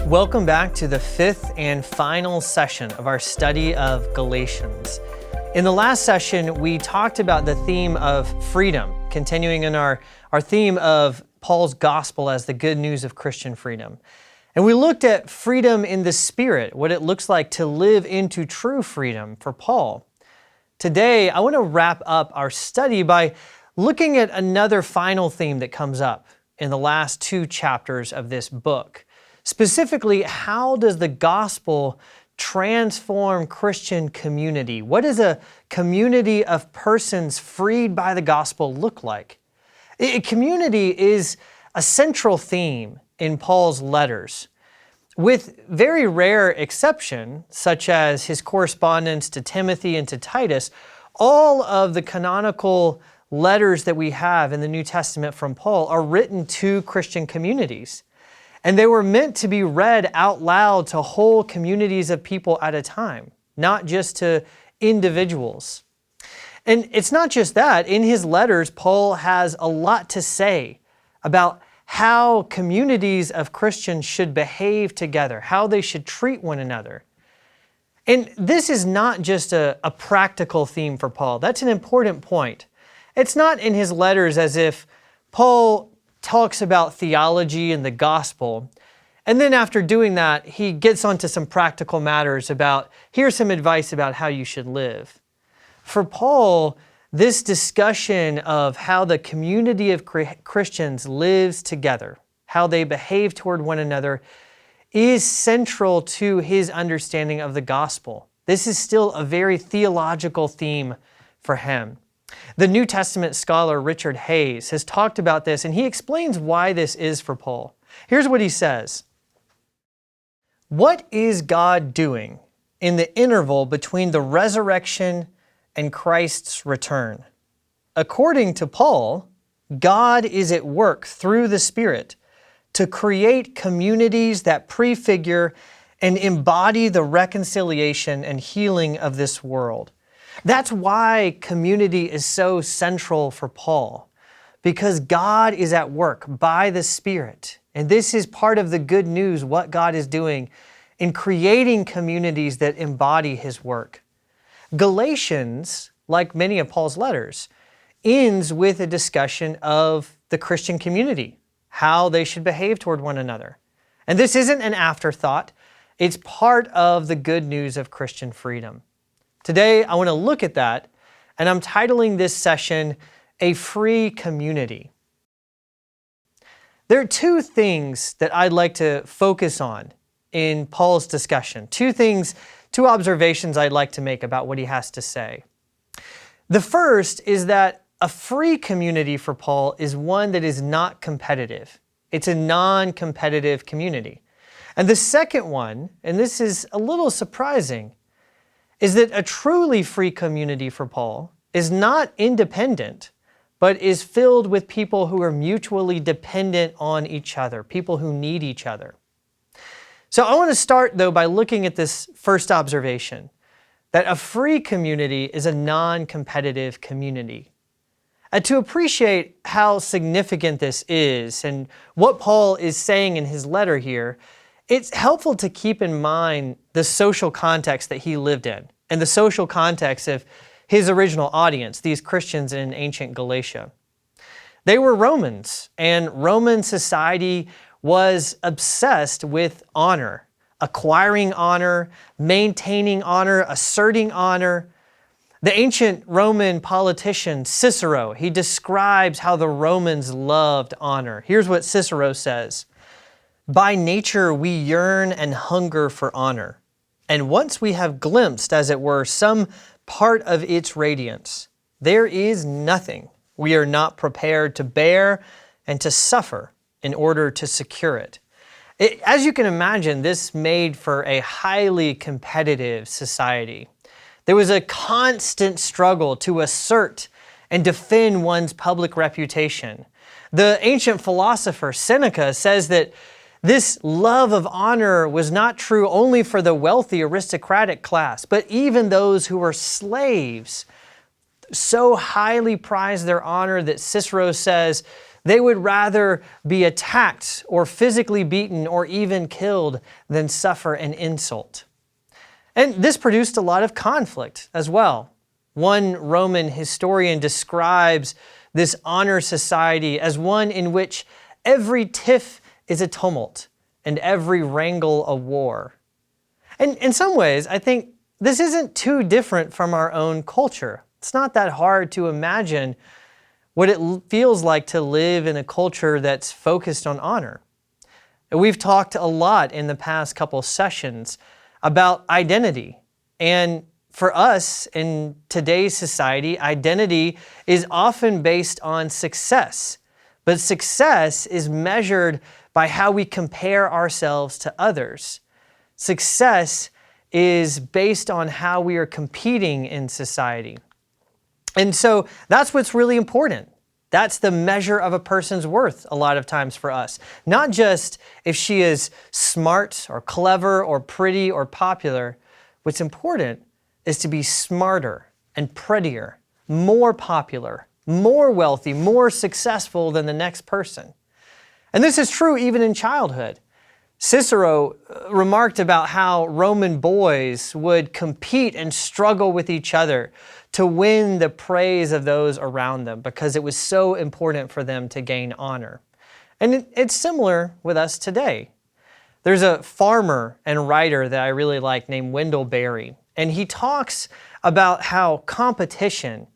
Welcome back to the fifth and final session of our study of Galatians. In the last session, we talked about the theme of freedom, continuing in our theme of Paul's gospel as the good news of Christian freedom. And we looked at freedom in the Spirit, what it looks like to live into true freedom for Paul. Today, I want to wrap up our study by looking at another final theme that comes up in the last two chapters of this book. Specifically, how does the gospel transform Christian community? What does a community of persons freed by the gospel look like? Community is a central theme in Paul's letters. With very rare exception, such as his correspondence to Timothy and to Titus, all of the canonical letters that we have in the New Testament from Paul are written to Christian communities. And they were meant to be read out loud to whole communities of people at a time, not just to individuals. And it's not just that. In his letters, Paul has a lot to say about how communities of Christians should behave together, how they should treat one another. And this is not just a practical theme for Paul. That's an important point. It's not in his letters as if Paul talks about theology and the gospel, and then after doing that, he gets onto some practical matters about, here's some advice about how you should live. For Paul, this discussion of how the community of Christians lives together, how they behave toward one another, is central to his understanding of the gospel. This is still a very theological theme for him. The New Testament scholar Richard Hayes has talked about this, and he explains why this is for Paul. Here's what he says. What is God doing in the interval between the resurrection and Christ's return? According to Paul, God is at work through the Spirit to create communities that prefigure and embody the reconciliation and healing of this world. That's why community is so central for Paul, because God is at work by the Spirit. And this is part of the good news, what God is doing in creating communities that embody His work. Galatians, like many of Paul's letters, ends with a discussion of the Christian community, how they should behave toward one another. And this isn't an afterthought. It's part of the good news of Christian freedom. Today, I want to look at that, and I'm titling this session, A Free Community. There are two things that I'd like to focus on in Paul's discussion. Two observations I'd like to make about what he has to say. The first is that a free community for Paul is one that is not competitive. It's a non-competitive community. And the second one, and this is a little surprising, is that a truly free community for Paul is not independent, but is filled with people who are mutually dependent on each other, people who need each other. So I want to start, though, by looking at this first observation, that a free community is a non-competitive community. And to appreciate how significant this is and what Paul is saying in his letter here, it's helpful to keep in mind the social context that he lived in and the social context of his original audience, these Christians in ancient Galatia. They were Romans, and Roman society was obsessed with honor, acquiring honor, maintaining honor, asserting honor. The ancient Roman politician Cicero, he describes how the Romans loved honor. Here's what Cicero says. By nature, we yearn and hunger for honor. And once we have glimpsed, as it were, some part of its radiance, there is nothing we are not prepared to bear and to suffer in order to secure it. As you can imagine, this made for a highly competitive society. There was a constant struggle to assert and defend one's public reputation. The ancient philosopher Seneca says that this love of honor was not true only for the wealthy aristocratic class, but even those who were slaves so highly prized their honor that Cicero says They would rather be attacked or physically beaten or even killed than suffer an insult. And this produced a lot of conflict as well. One Roman historian describes this honor society as one in which every tiff is a tumult and every wrangle a war. And in some ways, I think this isn't too different from our own culture. It's not that hard to imagine what it feels like to live in a culture that's focused on honor. And we've talked a lot in the past couple sessions about identity. And for us in today's society, identity is often based on success. But success is measured by how we compare ourselves to others. Success is based on how we are competing in society. And so that's what's really important. That's the measure of a person's worth a lot of times for us. Not just if she is smart or clever or pretty or popular. What's important is to be smarter and prettier, more popular, more wealthy, more successful than the next person. And this is true even in childhood. Cicero remarked about how Roman boys would compete and struggle with each other to win the praise of those around them because it was so important for them to gain honor. And it's similar with us today. There's a farmer and writer that I really like named Wendell Berry, and he talks about how competition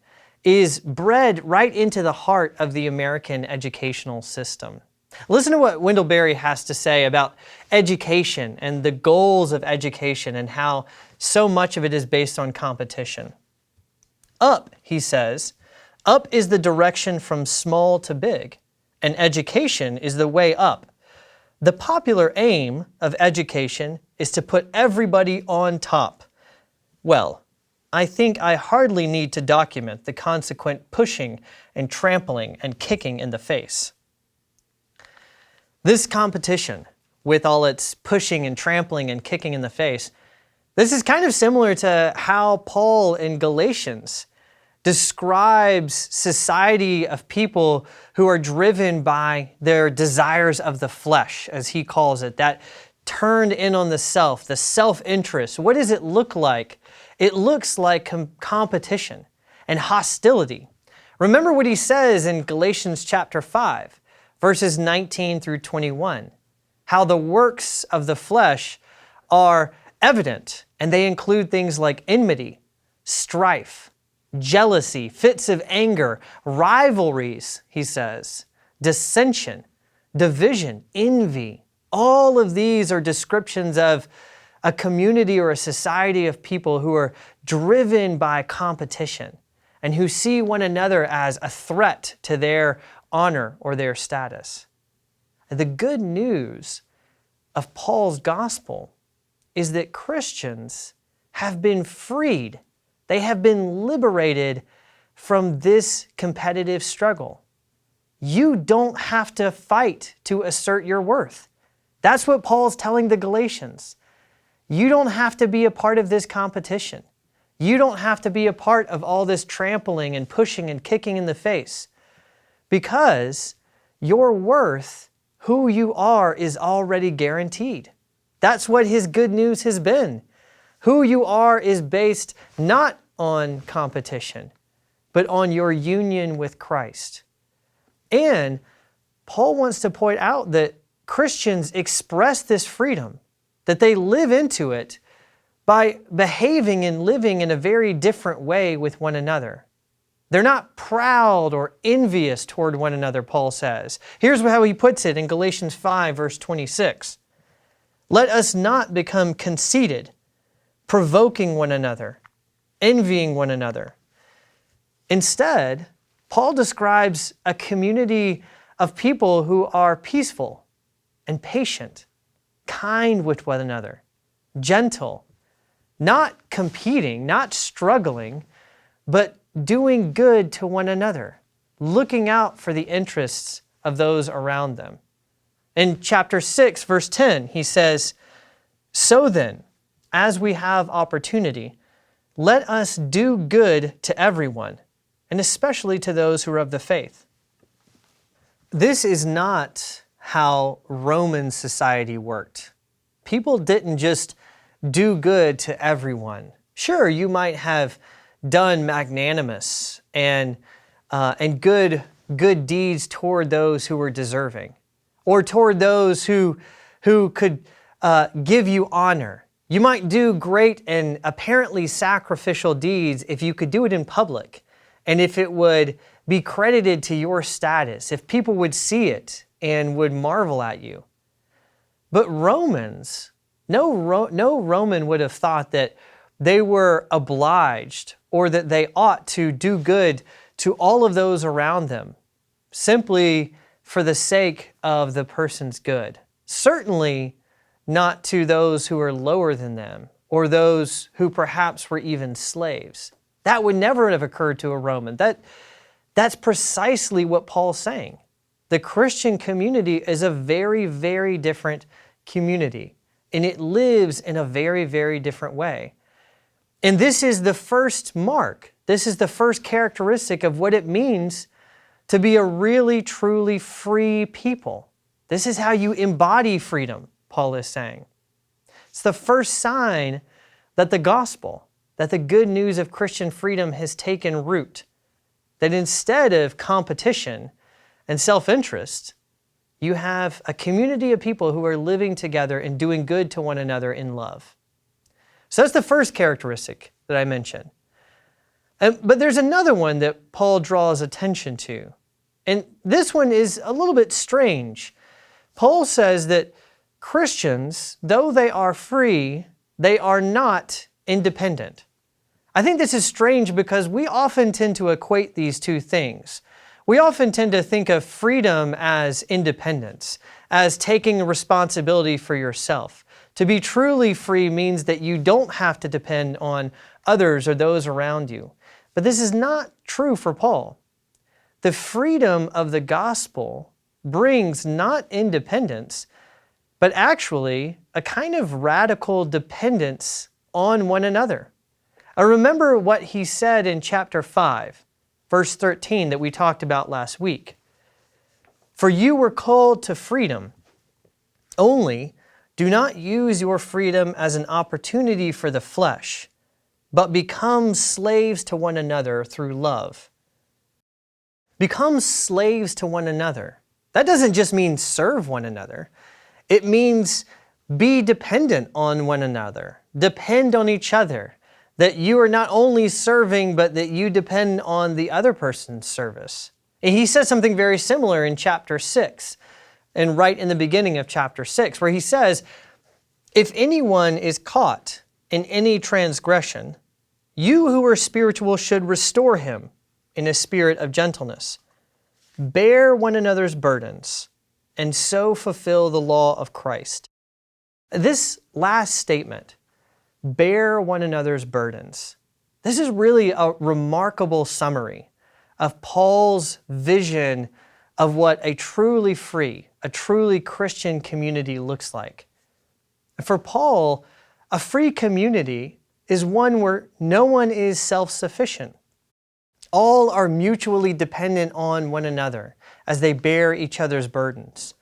is bred right into the heart of the American educational system. Listen to what Wendell Berry has to say about education and the goals of education and how so much of it is based on competition. Up, he says, up is the direction from small to big, and education is the way up. The popular aim of education is to put everybody on top. Well, I think I hardly need to document the consequent pushing and trampling and kicking in the face. This competition, with all its pushing and trampling and kicking in the face, this is kind of similar to how Paul in Galatians describes society of people who are driven by their desires of the flesh, as he calls it, that turned in on the self-interest. What does it look like? It looks like competition and hostility. Remember what he says in Galatians chapter 5. Verses 19 through 21, how the works of the flesh are evident, and they include things like enmity, strife, jealousy, fits of anger, rivalries, he says, dissension, division, envy. All of these are descriptions of a community or a society of people who are driven by competition and who see one another as a threat to their honor or their status. The good news of Paul's gospel is that Christians have been freed. They have been liberated from this competitive struggle. You don't have to fight to assert your worth. That's what Paul's telling the Galatians. You don't have to be a part of this competition. You don't have to be a part of all this trampling and pushing and kicking in the face. Because your worth, who you are, is already guaranteed. That's what his good news has been. Who you are is based not on competition, but on your union with Christ. And Paul wants to point out that Christians express this freedom, that they live into it by behaving and living in a very different way with one another. They're not proud or envious toward one another, Paul says. Here's how he puts it in Galatians 5, verse 26. Let us not become conceited, provoking one another, envying one another. Instead, Paul describes a community of people who are peaceful and patient, kind with one another, gentle, not competing, not struggling, but doing good to one another, looking out for the interests of those around them. In chapter 6, verse 10, he says, So then, as we have opportunity, let us do good to everyone, and especially to those who are of the faith. This is not how Roman society worked. People didn't just do good to everyone. Sure, you might have done magnanimous and good deeds toward those who were deserving, or toward those who could give you honor. You might do great and apparently sacrificial deeds if you could do it in public, and if it would be credited to your status, if people would see it and would marvel at you. But Romans, no Roman would have thought that they were obliged or that they ought to do good to all of those around them, simply for the sake of the person's good. Certainly not to those who are lower than them or those who perhaps were even slaves. That would never have occurred to a Roman. That's precisely what Paul's saying. The Christian community is a very, very different community, and it lives in a very, very different way. And this is the first mark. This is the first characteristic of what it means to be a really, truly free people. This is how you embody freedom, Paul is saying. It's the first sign that the gospel, that the good news of Christian freedom has taken root. That instead of competition and self-interest, you have a community of people who are living together and doing good to one another in love. So that's the first characteristic that I mentioned. But there's another one that Paul draws attention to. And this one is a little bit strange. Paul says that Christians, though they are free, they are not independent. I think this is strange because we often tend to equate these two things. We often tend to think of freedom as independence, as taking responsibility for yourself. To be truly free means that you don't have to depend on others or those around you. But this is not true for Paul. The freedom of the gospel brings not independence, but actually a kind of radical dependence on one another. I remember what he said in chapter 5, verse 13 that we talked about last week. For you were called to freedom, only do not use your freedom as an opportunity for the flesh, but become slaves to one another through love. Become slaves to one another. That doesn't just mean serve one another. It means be dependent on one another. Depend on each other. That you are not only serving, but that you depend on the other person's service. And he says something very similar in chapter 6, and right in the beginning of chapter 6, where he says, if anyone is caught in any transgression, you who are spiritual should restore him in a spirit of gentleness. Bear one another's burdens, and so fulfill the law of Christ. This last statement, bear one another's burdens. This is really a remarkable summary of Paul's vision of what a truly free, a truly Christian community looks like. For Paul, a free community is one where no one is self-sufficient. All are mutually dependent on one another as they bear each other's burdens.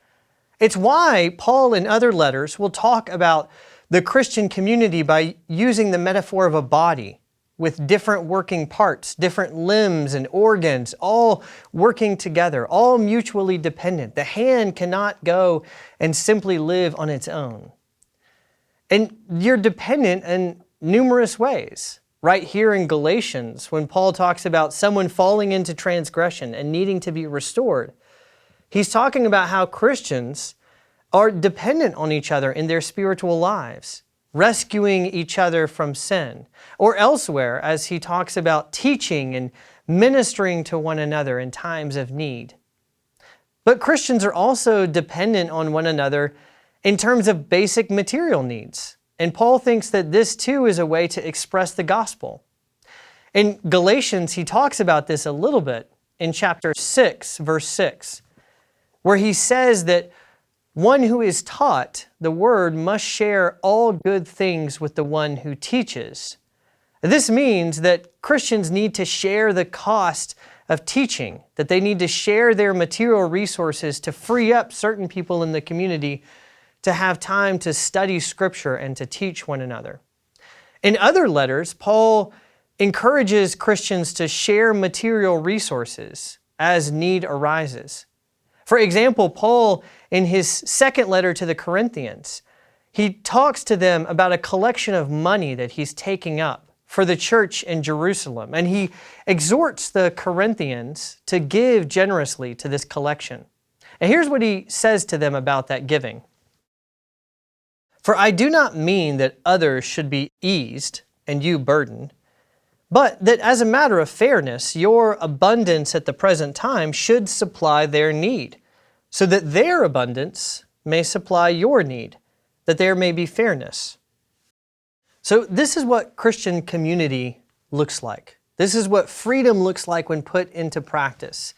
It's why Paul in other letters will talk about the Christian community by using the metaphor of a body with different working parts, different limbs and organs, all working together, all mutually dependent. The hand cannot go and simply live on its own. And you're dependent in numerous ways. Right here in Galatians, when Paul talks about someone falling into transgression and needing to be restored, he's talking about how Christians are dependent on each other in their spiritual lives, rescuing each other from sin. Or elsewhere, as he talks about teaching and ministering to one another in times of need. But Christians are also dependent on one another in terms of basic material needs. And Paul thinks that this too is a way to express the gospel. In Galatians, he talks about this a little bit in chapter 6, verse 6, where he says that one who is taught the word must share all good things with the one who teaches. This means that Christians need to share the cost of teaching, that they need to share their material resources to free up certain people in the community to have time to study Scripture and to teach one another. In other letters, Paul encourages Christians to share material resources as need arises. For example, Paul, in his second letter to the Corinthians, he talks to them about a collection of money that he's taking up for the church in Jerusalem, and he exhorts the Corinthians to give generously to this collection. And here's what he says to them about that giving. For I do not mean that others should be eased and you burdened, but that as a matter of fairness, your abundance at the present time should supply their need, so that their abundance may supply your need, that there may be fairness. So this is what Christian community looks like. This is what freedom looks like when put into practice.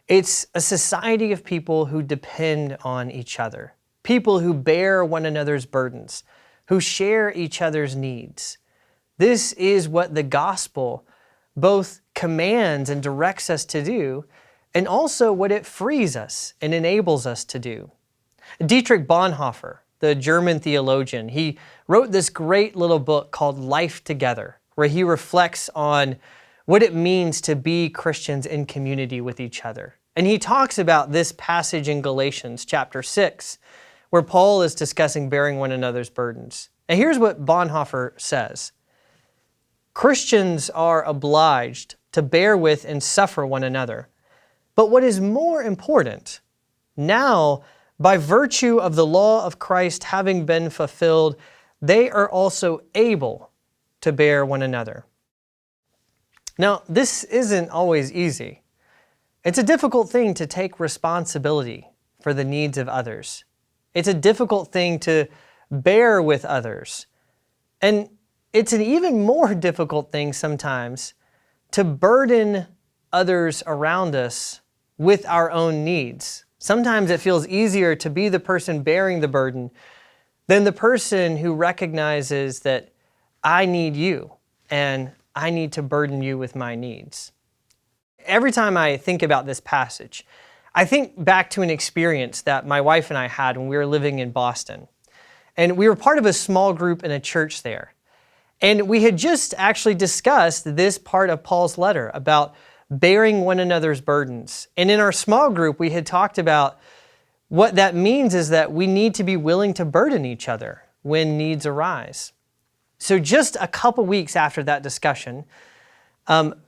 It's a society of people who depend on each other, people who bear one another's burdens, who share each other's needs. This is what the gospel both commands and directs us to do, and also what it frees us and enables us to do. Dietrich Bonhoeffer, the German theologian, he wrote this great little book called Life Together, where he reflects on what it means to be Christians in community with each other. And he talks about this passage in Galatians chapter 6, where Paul is discussing bearing one another's burdens. And here's what Bonhoeffer says. Christians are obliged to bear with and suffer one another. But what is more important, now, by virtue of the law of Christ having been fulfilled, they are also able to bear one another. Now, this isn't always easy. It's a difficult thing to take responsibility for the needs of others. It's a difficult thing to bear with others. And it's an even more difficult thing sometimes to burden others around us with our own needs. Sometimes it feels easier to be the person bearing the burden than the person who recognizes that I need you and I need to burden you with my needs. Every time I think about this passage, I think back to an experience that my wife and I had when we were living in Boston. And we were part of a small group in a church there. And we had just actually discussed this part of Paul's letter about bearing one another's burdens. And in our small group, we had talked about what that means is that we need to be willing to burden each other when needs arise. So just a couple weeks after that discussion,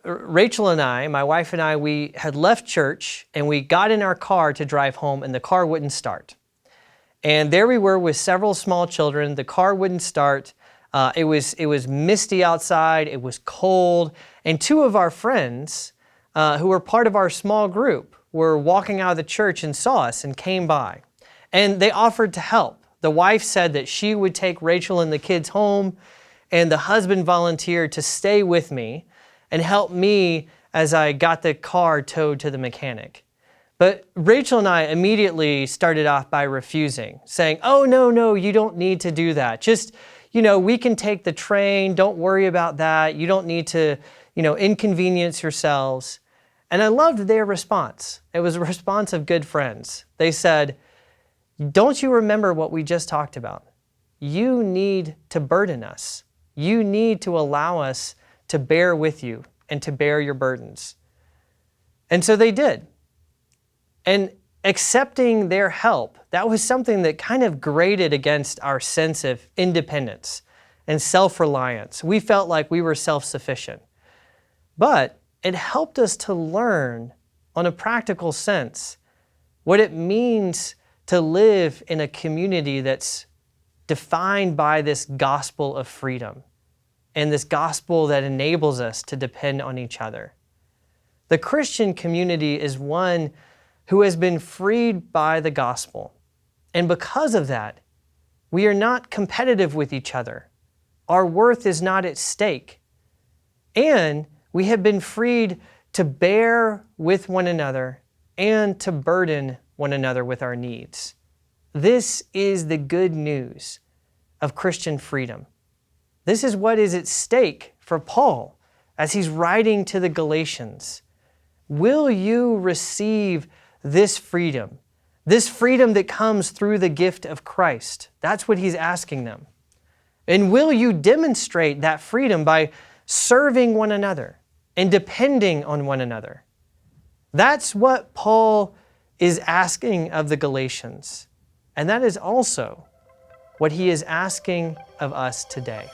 Rachel and I, my wife and I, we had left church and we got in our car to drive home and the car wouldn't start. And there we were with several small children. The car wouldn't start. It was misty outside. It was cold. And two of our friends who were part of our small group were walking out of the church and saw us and came by. And they offered to help. The wife said that she would take Rachel and the kids home, and the husband volunteered to stay with me and help me as I got the car towed to the mechanic. But Rachel and I immediately started off by refusing, saying, "Oh, no, you don't need to do that. Just, we can take the train. Don't worry about that. You don't need to, inconvenience yourselves." And I loved their response. It was a response of good friends. They said, "Don't you remember what we just talked about? You need to burden us. You need to allow us to bear with you and to bear your burdens." And so they did. And accepting their help, that was something that kind of grated against our sense of independence and self-reliance. We felt like we were self-sufficient. But it helped us to learn, on a practical sense, what it means to live in a community that's defined by this gospel of freedom and this gospel that enables us to depend on each other. The Christian community is one who has been freed by the gospel. And because of that, we are not competitive with each other. Our worth is not at stake. And we have been freed to bear with one another and to burden one another with our needs. This is the good news of Christian freedom. This is what is at stake for Paul as he's writing to the Galatians. Will you receive this freedom that comes through the gift of Christ? That's what he's asking them. And will you demonstrate that freedom by serving one another and depending on one another? That's what Paul is asking of the Galatians. And that is also what he is asking of us today.